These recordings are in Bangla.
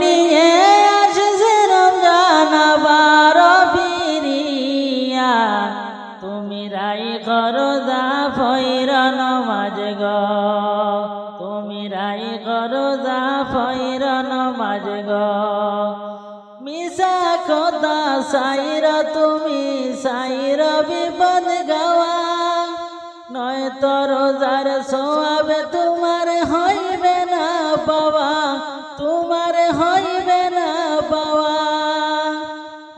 নিয়ে আসছে রমজান আবার ফিরিয়া, তুমি রাই করো দা ফইর নমাজ গো, তুমি রাই করো দা ফইর নমাজ গো। মিশা কথা সাইর তুমি সাইর বিপদ গাওয়া, নয় তো রোজার সোয়াবে তোমার হইবে না পাওয়া, তোমার হইবে না পাওয়া।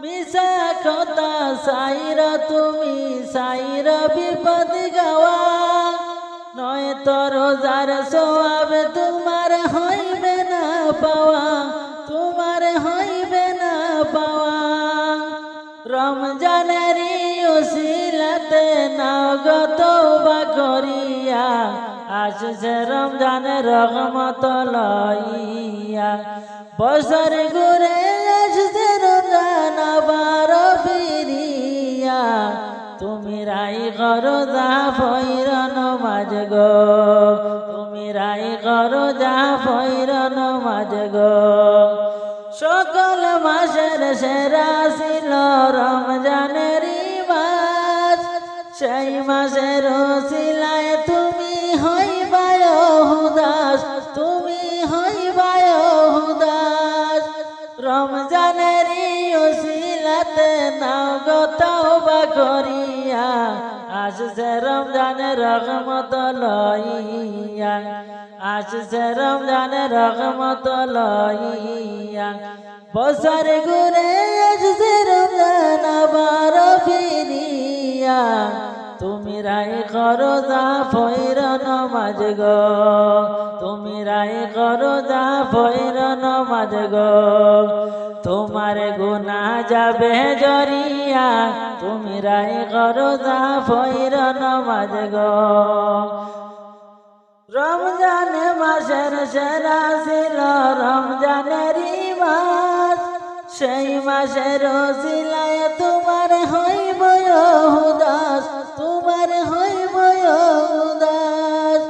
মিশা কথা সাইর তুমি সাইর বিপদ গাওয়া, নয় তো রোজার সোয়াবে তোমার হইবে না পাওয়া, তোমার হইবে না পাওয়া। রমজানেরই উসিলাতে নাও গো তওবা করিয়া, আসছে রমজানের রহমত লইয়া। বছর ঘুরে আসছে রমজান আবার ফিরিয়া, তুমি রাই করো দা ফইর নমাজ গো, তুমি রাই করো দা ফইর নমাজ গো। সকল মাসের সেরা ছিল রমজানেরই মাস, সেই মাসের ওসিলায় তুমি হইবায় উদাস, তুমি হইবায় উদাস। রমজানেরই ওসিলাতে নাও গো তওবা করিয়া, আসছে রমজানের রহমত লইয়া, আসছে রমজানের রহমত লইয়া। বছর ঘুরে আসছে রমজান আবার ফিরিয়া, তুমি রাই করো দা ফইর নমাজ গো, তুমি রাই করো দা ফইর নমাজ গো। তোমার গুনাহ যাবে জরিয়া, তুমি রাই করো দা ফইর নমাজ গো। রমজান মাসের সেরা ছিল রমজানেরই মাস, সেই মাসের ওসিলায় তোমার হইব উদাস, তোমার হইব উদাস।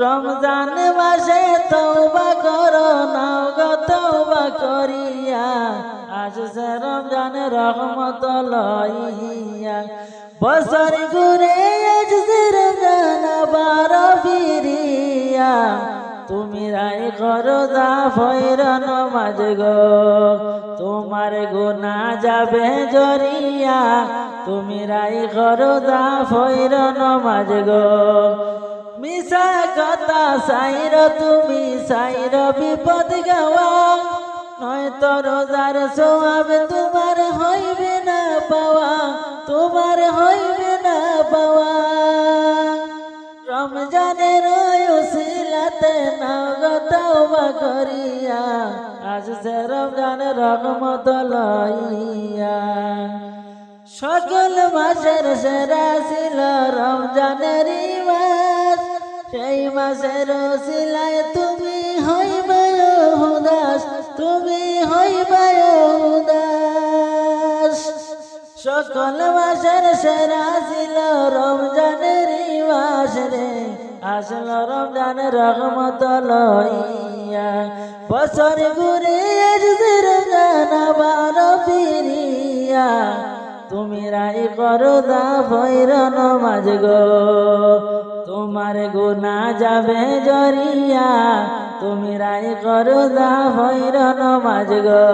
রমজান মাসে তওবা করো নাও গো তওবা করিয়া, আসছে রমজানের রহমত লইয়া। বছর ঘুরে আসছে রমজান আবার ফিরিয়া, তুমি রাই করো দা ফইর নমাজ গো, তোমার গুনাহ যাবে জরিয়া, তুমি রাই করো দা ফইর নমাজ গো। মিশা কথা সাইর তুমি সাইর বিপদ গাওয়া, নয় তো রোজার সোয়াব তোমার হইবে না পাওয়া, তোমার হইবে না পাওয়া। রমজানের উসিলাতে নাও গো তওবা করিয়া, আসছে রমজানের রহমত লইয়া। সকল মাসের সেরা ছিল রমজানেরই মাস, সেই মাসের ওসিলায় তুমি হইবে উদাস, তুমি হইবে উদাস। সকল মাসের সেরা ছিল রমজানেরই মাস রে, আসলো রমজানের রহমত লইয়া। বছর ঘুরে আসছে রমজান আবার ফিরিয়া, তুমি রাই করো দা ফইর নমাজ গো, তোমার গুনাহ যাবে জরিয়া, তুমি রাই করো দা ফইর নমাজ গো।